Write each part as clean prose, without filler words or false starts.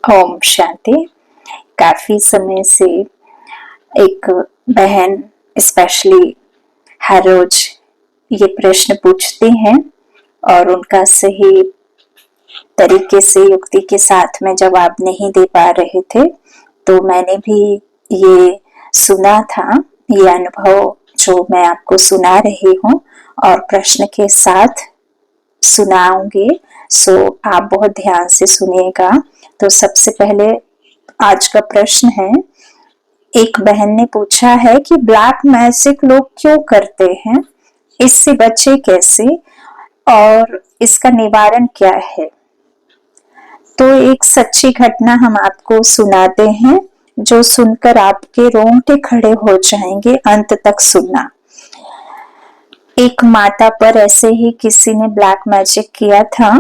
ओम शांति। काफी समय से एक बहन स्पेशली हर रोज ये प्रश्न पूछती हैं और उनका सही तरीके से युक्ति के साथ में जवाब नहीं दे पा रहे थे, तो मैंने भी ये सुना था, ये अनुभव जो मैं आपको सुना रही हूँ और प्रश्न के साथ सुनाऊंगी। सो आप बहुत ध्यान से सुनिएगा। तो सबसे पहले आज का प्रश्न है, एक बहन ने पूछा है कि ब्लैक मैजिक लोग क्यों करते हैं, इससे बचे कैसे और इसका निवारण क्या है। तो एक सच्ची घटना हम आपको सुनाते हैं जो सुनकर आपके रोंगटे खड़े हो जाएंगे। अंत तक सुनना। एक माता पर ऐसे ही किसी ने ब्लैक मैजिक किया था,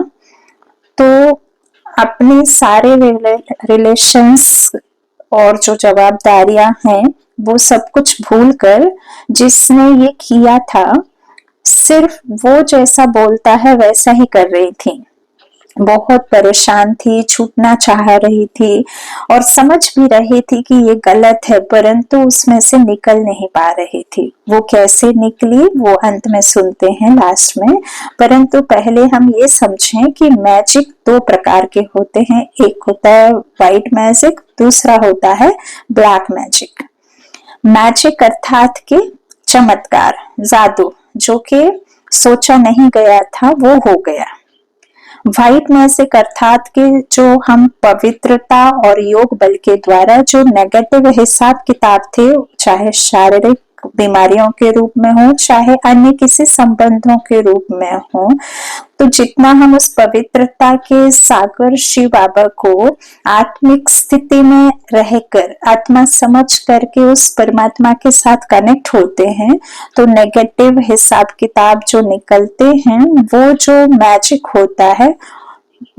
तो अपने सारे रिलेशंस और जो जवाबदारियां हैं वो सब कुछ भूलकर जिसने ये किया था सिर्फ वो जैसा बोलता है वैसा ही कर रही थी। बहुत परेशान थी, छूटना चाह रही थी और समझ भी रही थी कि ये गलत है, परंतु उसमें से निकल नहीं पा रही थी। वो कैसे निकली वो अंत में सुनते हैं लास्ट में। परंतु पहले हम ये समझें कि मैजिक दो प्रकार के होते हैं। एक होता है व्हाइट मैजिक, दूसरा होता है ब्लैक मैजिक। मैजिक अर्थात के चमत्कार, जादू, जो कि सोचा नहीं गया था वो हो गया। व्हाइट मैजिक अर्थात के जो हम पवित्रता और योग बल के द्वारा जो नेगेटिव हिसाब किताब थे, चाहे शारीरिक बीमारियों के रूप में हो चाहे अन्य किसी संबंधों के रूप में हो, तो जितना हम उस पवित्रता के सागर शिव बाबा को आत्मिक स्थिति में रहकर आत्मा समझ करके उस परमात्मा के साथ कनेक्ट होते हैं, तो नेगेटिव हिसाब किताब जो निकलते हैं वो जो मैजिक होता है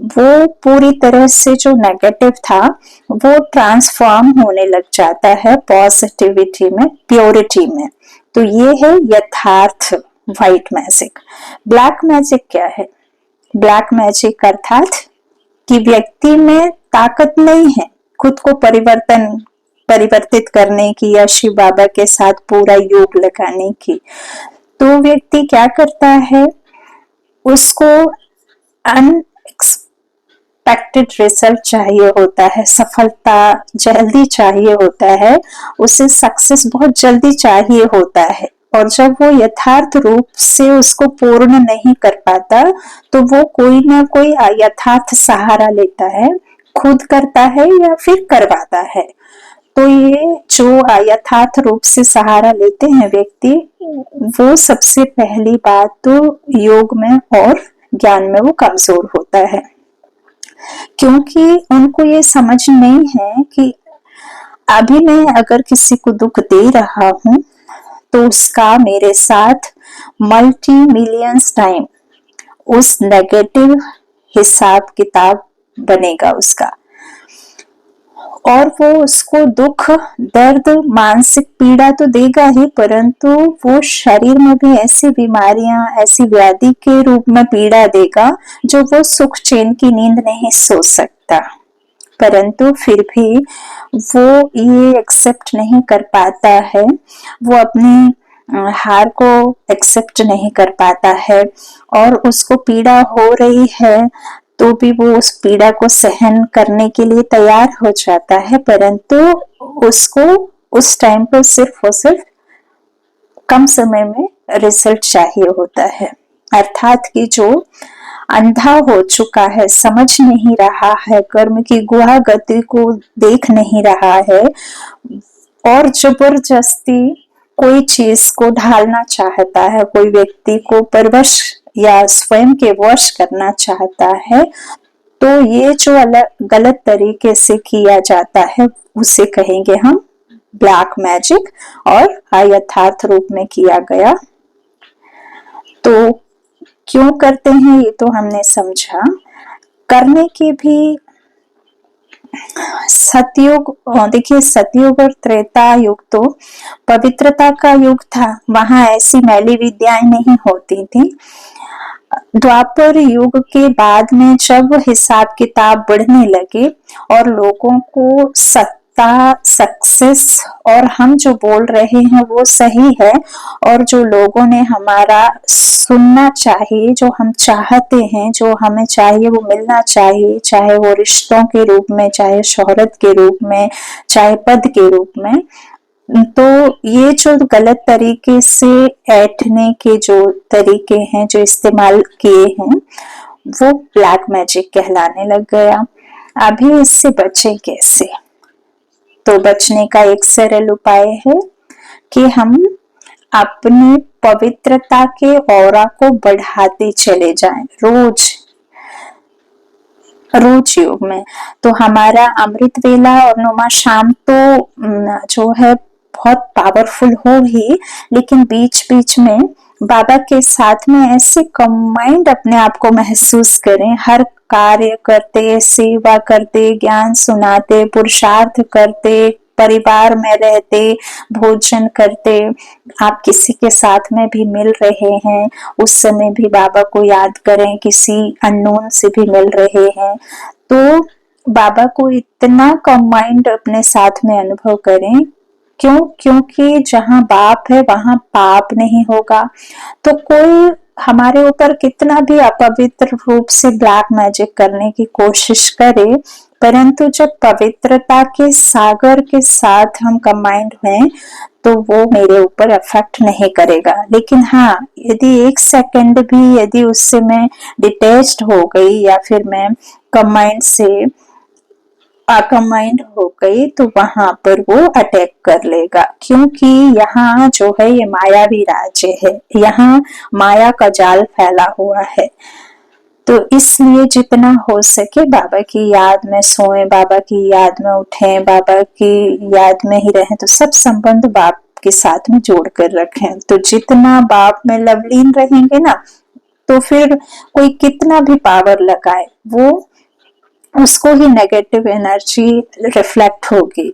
वो पूरी तरह से जो नेगेटिव था वो ट्रांसफॉर्म होने लग जाता है पॉजिटिविटी में, प्योरिटी में। तो ये है यथार्थ व्हाइट मैजिक। ब्लैक मैजिक क्या है? ब्लैक मैजिक अर्थात कि व्यक्ति में ताकत नहीं है खुद को परिवर्तित करने की या शिव बाबा के साथ पूरा योग लगाने की। तो व्यक्ति क्या करता है, उसको अनएक्सपेक्टेड रिजल्ट चाहिए होता है, सफलता जल्दी चाहिए होता है, उसे सक्सेस बहुत जल्दी चाहिए होता है। और जब वो यथार्थ रूप से उसको पूर्ण नहीं कर पाता तो वो कोई ना कोई यथार्थ सहारा लेता है, खुद करता है या फिर करवाता है। तो ये जो यथार्थ रूप से सहारा लेते हैं व्यक्ति, वो सबसे पहली बात तो योग में और ज्ञान में वो कमजोर होता है, क्योंकि उनको ये समझ नहीं है कि अभी मैं अगर किसी को दुख दे रहा हूं तो उसका मेरे साथ मल्टी मिलियंस टाइम उस नेगेटिव हिसाब किताब बनेगा उसका, और वो उसको दुख, दर्द, मानसिक पीड़ा तो देगा ही, परंतु वो शरीर में भी ऐसी बीमारियां, ऐसी व्याधि के रूप में पीड़ा देगा जो वो सुख चैन की नींद नहीं सो सकता। परंतु फिर भी वो ये एक्सेप्ट नहीं कर पाता है, वो अपनी हार को एक्सेप्ट नहीं कर पाता है और उसको पीड़ा हो रही है तो भी वो उस पीड़ा को सहन करने के लिए तैयार हो जाता है, परंतु उसको उस टाइम पर सिर्फ और सिर्फ कम समय में रिजल्ट चाहिए होता है। अर्थात कि जो अंधा हो चुका है, समझ नहीं रहा है, कर्म की गुहा गति को देख नहीं रहा है और जबरदस्ती कोई चीज को ढालना चाहता है, कोई व्यक्ति को परवश या स्वयं के वश करना चाहता है, तो ये जो अलग गलत तरीके से किया जाता है उसे कहेंगे हम ब्लैक मैजिक और अयथार्थ रूप में किया गया। तो क्यों करते हैं ये तो हमने समझा। करने की भी सतयुग, देखिए सतयुग और त्रेता युग तो पवित्रता का युग था, वहां ऐसी मैली विद्याएं नहीं होती थी। द्वापर युग के बाद में जब हिसाब किताब बढ़ने लगे और लोगों को सत्ता, सक्सेस और हम जो बोल रहे हैं वो सही है, और जो लोगों ने हमारा सुनना चाहिए, जो हम चाहते हैं, जो हमें चाहिए वो मिलना चाहिए, चाहे वो रिश्तों के रूप में, चाहे शोहरत के रूप में, चाहे पद के रूप में, तो ये जो गलत तरीके से ऐंठने के जो तरीके हैं, जो इस्तेमाल किए हैं, वो ब्लैक मैजिक कहलाने लग गया। अभी इससे बचे कैसे? तो बचने का एक सरल उपाय है कि हम अपनी पवित्रता के ऑरा को बढ़ाते चले जाएं रोज रोज योग में। तो हमारा अमृत वेला और नुमा शाम तो जो है बहुत पावरफुल हो ही, लेकिन बीच बीच में बाबा के साथ में ऐसे कंबाइंड अपने आप को महसूस करें, हर कार्य करते, सेवा करते, ज्ञान सुनाते, पुरुषार्थ करते, परिवार में रहते, भोजन करते, आप किसी के साथ में भी मिल रहे हैं, उस समय भी बाबा को याद करें, किसी अननोन से भी मिल रहे हैं, तो बाबा को इतना कंबाइंड अपने साथ में अनुभव करें। क्यों? क्योंकि जहाँ बाप है वहां पाप नहीं होगा। तो कोई हमारे ऊपर कितना भी अपवित्र रूप से ब्लैक मैजिक करने की कोशिश करे, परंतु जब पवित्रता के सागर के साथ हम कंबाइंड हैं तो वो मेरे ऊपर अफेक्ट नहीं करेगा। लेकिन हाँ, यदि एक सेकंड भी यदि उससे मैं डिटैच्ड हो गई या फिर मैं कंबाइंड से अकमाइंड हो गई, तो वहां पर वो अटैक कर लेगा, क्योंकि यहाँ जो है ये मायावी राज्य है, यहाँ माया का जाल फैला हुआ है। तो इसलिए जितना हो सके बाबा की याद में सोएं, बाबा की याद में उठें, बाबा की याद में ही रहें, तो सब संबंध बाप के साथ में जोड़ कर रखें। तो जितना बाप में लवलीन रहेंगे ना, तो फिर कोई कितना भी पावर लगाए, वो उसको ही नेगेटिव एनर्जी रिफ्लेक्ट होगी,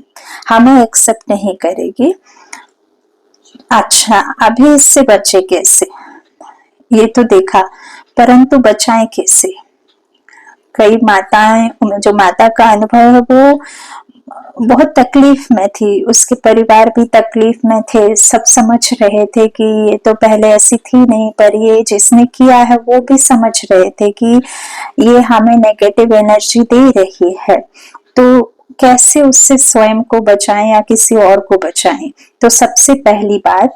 हमें एक्सेप्ट नहीं करेगी। अच्छा, अभी इससे बचे कैसे? ये तो देखा, परंतु बचाएं कैसे? कई माताएं, जो माता का अनुभव है वो बहुत तकलीफ में थी, उसके परिवार भी तकलीफ में थे, सब समझ रहे थे कि ये तो पहले ऐसी थी नहीं, पर ये जिसने किया है वो भी समझ रहे थे कि ये हमें नेगेटिव एनर्जी दे रही है, तो कैसे उससे स्वयं को बचाएं या किसी और को बचाएं। तो सबसे पहली बात,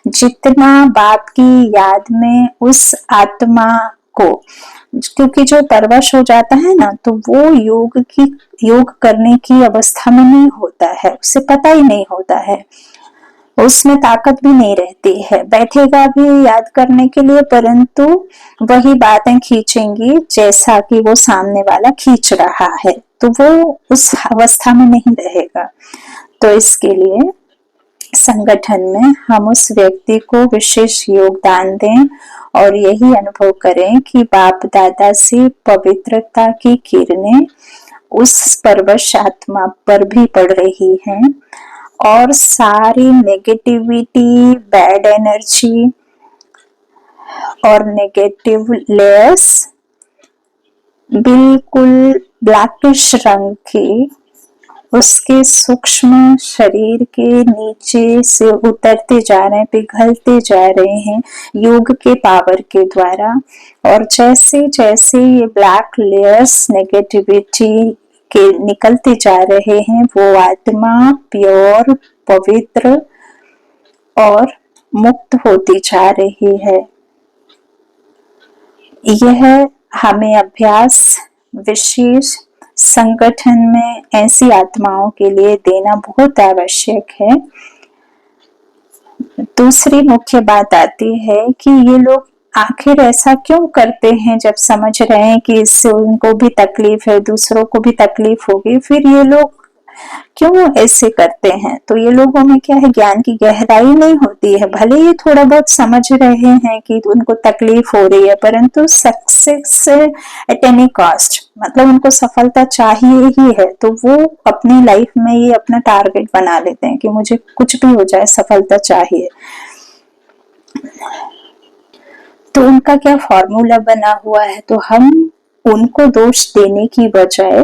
जितना बाप की याद में उस आत्मा को, क्योंकि जो परवश हो जाता है ना, तो वो योग करने की अवस्था में नहीं होता है, उसे पता ही नहीं होता है, उसमें ताकत भी नहीं रहती है, बैठेगा भी याद करने के लिए, परंतु वही बातें खींचेंगी जैसा कि वो सामने वाला खींच रहा है, तो वो उस अवस्था में नहीं रहेगा। तो इसके लिए संगठन में हम उस व्यक्ति को विशेष योगदान दें और यही अनुभव करें कि बाप दादा से पवित्रता की किरणें उस परवश आत्मा पर भी पड़ रही हैं, और सारी नेगेटिविटी, बैड एनर्जी और नेगेटिव लेयर्स बिल्कुल ब्लैकिश रंग की उसके सूक्ष्म शरीर के नीचे से उतरते जा रहे हैं, पिघलते जा रहे हैं योग के पावर के द्वारा। और जैसे जैसे ये ब्लैक लेयर्स नेगेटिविटी के निकलते जा रहे हैं, वो आत्मा प्योर, पवित्र और मुक्त होती जा रही है। यह हमें अभ्यास विशेष संगठन में ऐसी आत्माओं के लिए देना बहुत आवश्यक है। दूसरी मुख्य बात आती है कि ये लोग आखिर ऐसा क्यों करते हैं, जब समझ रहे हैं कि इससे उनको भी तकलीफ है, दूसरों को भी तकलीफ होगी, फिर ये लोग क्यों ऐसे करते हैं? तो ये लोगों में क्या है, ज्ञान की गहराई नहीं होती है। भले ये थोड़ा बहुत समझ रहे हैं कि उनको तकलीफ हो रही है, परंतु सक्सेस एट एनी कॉस्ट, मतलब उनको सफलता चाहिए ही है, तो वो अपनी लाइफ में ये अपना टारगेट बना लेते हैं कि मुझे कुछ भी हो जाए, सफलता चाहिए। तो उनका क्या फॉर्मूला बना हुआ है, तो हम उनको दोष देने की बजाय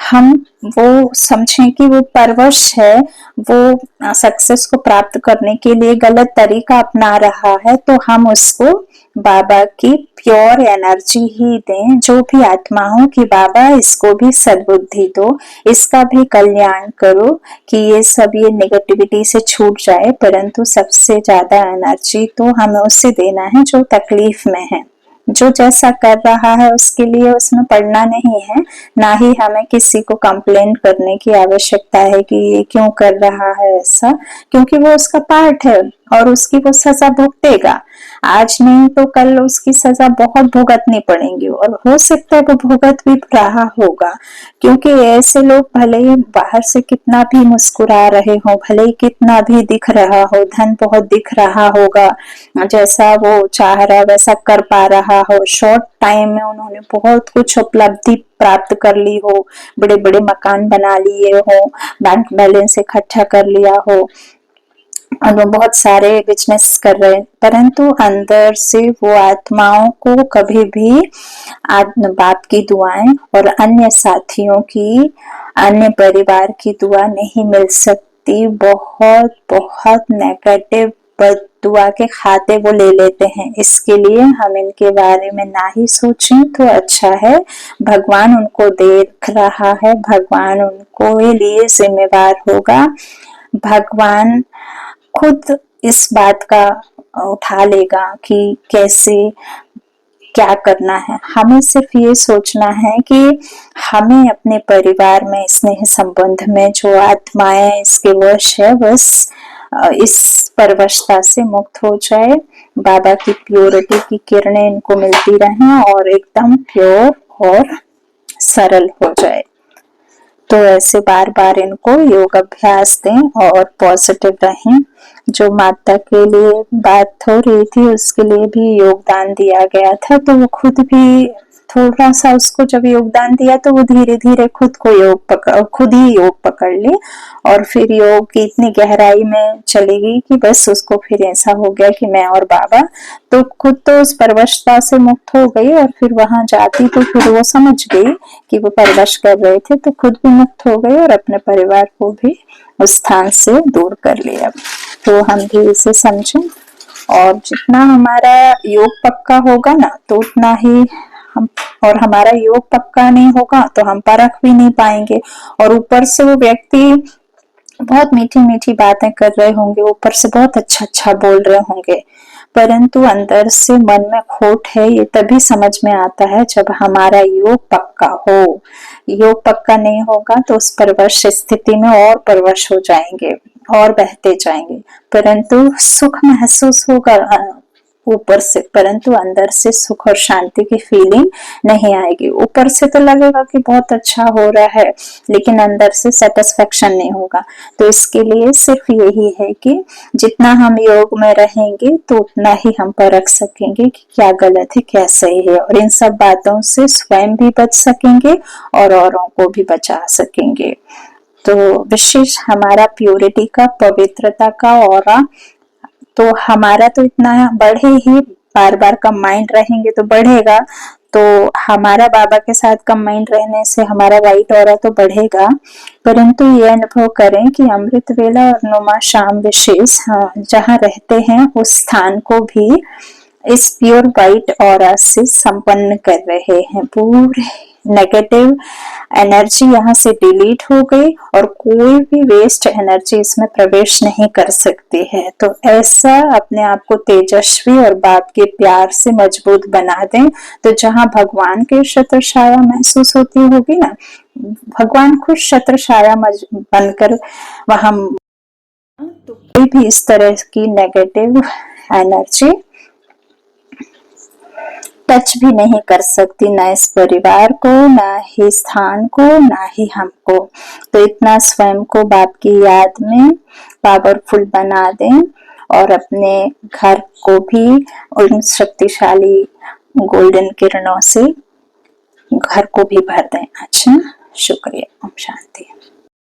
हम वो समझें कि वो परवश है, वो सक्सेस को प्राप्त करने के लिए गलत तरीका अपना रहा है, तो हम उसको बाबा की प्योर एनर्जी ही दें, जो भी आत्मा हो, कि बाबा इसको भी सद्बुद्धि दो, इसका भी कल्याण करो, कि ये नेगेटिविटी से छूट जाए। परंतु सबसे ज्यादा एनर्जी तो हमें उसे देना है जो तकलीफ में है, जो जैसा कर रहा है उसके लिए उसमें पढ़ना नहीं है, ना ही हमें किसी को कंप्लेंट करने की आवश्यकता है कि ये क्यों कर रहा है ऐसा, क्योंकि वो उसका पार्ट है और उसकी वो सजा भुगतेगा। आज नहीं तो कल उसकी सजा बहुत भुगतनी पड़ेगी, और हो सकता है वो भुगत भी रहा होगा, क्योंकि ऐसे लोग भले ही बाहर से कितना भी मुस्कुरा रहे हो, भले ही कितना भी दिख रहा हो, धन बहुत दिख रहा होगा, जैसा वो चाह रहा वैसा कर पा रहा हो, शॉर्ट टाइम में उन्होंने बहुत कुछ उपलब्धि प्राप्त कर ली हो, बड़े बड़े मकान बना लिए हो, बैंक बैलेंस इकट्ठा कर लिया हो, और वो बहुत सारे बिजनेस कर रहे हैं, परंतु अंदर से वो आत्माओं को कभी भी बाप की दुआएं और अन्य साथियों की, अन्य परिवार की दुआ नहीं मिल सकती। बहुत बहुत नेगेटिव दुआ के खाते वो ले लेते हैं, इसके लिए हम इनके बारे में ना ही सोचें तो अच्छा है। भगवान उनको देख रहा है, भगवान उनको लिए जिम्मेवार होगा, भगवान खुद इस बात का उठा लेगा कि कैसे क्या करना है। हमें सिर्फ ये सोचना है कि हमें अपने परिवार में, स्नेह संबंध में जो आत्माएं इसके वश है, बस इस परवशता से मुक्त हो जाए, बाबा की प्योरिटी की किरणें इनको मिलती रहें और एकदम प्योर और सरल हो जाए। तो ऐसे बार बार इनको योग अभ्यास दें और पॉजिटिव रहें। जो माता के लिए बात हो रही थी उसके लिए भी योगदान दिया गया था, तो वो खुद भी थोड़ा सा उसको जब योगदान दिया तो वो धीरे धीरे खुद ही योग पकड़ ली, और फिर योग की इतनी गहराई में चली गई कि बस उसको फिर ऐसा हो गया कि मैं और बाबा, तो खुद तो उस परवशता से मुक्त हो गई, और फिर वहां जाती तो फिर वो समझ गई कि वो परवश कर रहे थे, तो खुद भी मुक्त हो गई और अपने परिवार को भी उस स्थान से दूर कर लिया। तो हम भी इसे समझें, और जितना हमारा योग पक्का होगा ना, तो उतना ही हम, और हमारा योग पक्का नहीं होगा तो हम परख भी नहीं पाएंगे। और ऊपर से वो व्यक्ति बहुत मीठी मीठी बातें कर रहे होंगे, ऊपर से बहुत अच्छा अच्छा बोल रहे होंगे, परंतु अंदर से मन में खोट है, ये तभी समझ में आता है जब हमारा योग पक्का हो। योग पक्का नहीं होगा तो उस परवश स्थिति में और परवश हो जाएंगे और बहते जाएंगे, परंतु सुख महसूस होगा ऊपर से, परंतु अंदर से सुख और शांति की फीलिंग नहीं आएगी। ऊपर से तो लगेगा कि बहुत अच्छा हो रहा है, लेकिन अंदर से सेटिस्फेक्शन नहीं होगा। तो इसके लिए सिर्फ यही है कि जितना हम योग में रहेंगे तो उतना ही हम परख सकेंगे कि क्या गलत है क्या सही है, और इन सब बातों से स्वयं भी बच सकेंगे और औरों को भी बचा सकेंगे। तो विशेष हमारा प्योरिटी का, पवित्रता का ऑरा, तो हमारा तो इतना बढ़े ही, बार बार कंबाइंड रहेंगे तो बढ़ेगा, तो हमारा बाबा के साथ कंबाइंड रहने से हमारा वाइट ऑरा तो बढ़ेगा, परंतु ये अनुभव करें कि अमृत वेला और नुमा शाम विशेष, हाँ, जहाँ रहते हैं उस स्थान को भी इस प्योर वाइट ऑरा से संपन्न कर रहे हैं। पूरे नेगेटिव एनर्जी यहाँ से डिलीट हो गई और कोई भी वेस्ट एनर्जी इसमें प्रवेश नहीं कर सकती है। तो ऐसा अपने आप को तेजस्वी और बाप के प्यार से मजबूत बना दें, तो जहाँ भगवान की छत्र छाया महसूस होती होगी ना, भगवान खुद छत्र छाया बनकर वहां, तो कोई भी इस तरह की नेगेटिव एनर्जी टच भी नहीं कर सकती, ना इस परिवार को, ना ही स्थान को, ना ही हमको। तो इतना स्वयं को बाप की याद में पावरफुल बना दें और अपने घर को भी उन शक्तिशाली गोल्डन किरणों से घर को भी भर दें। अच्छा, शुक्रिया। ओम शांति।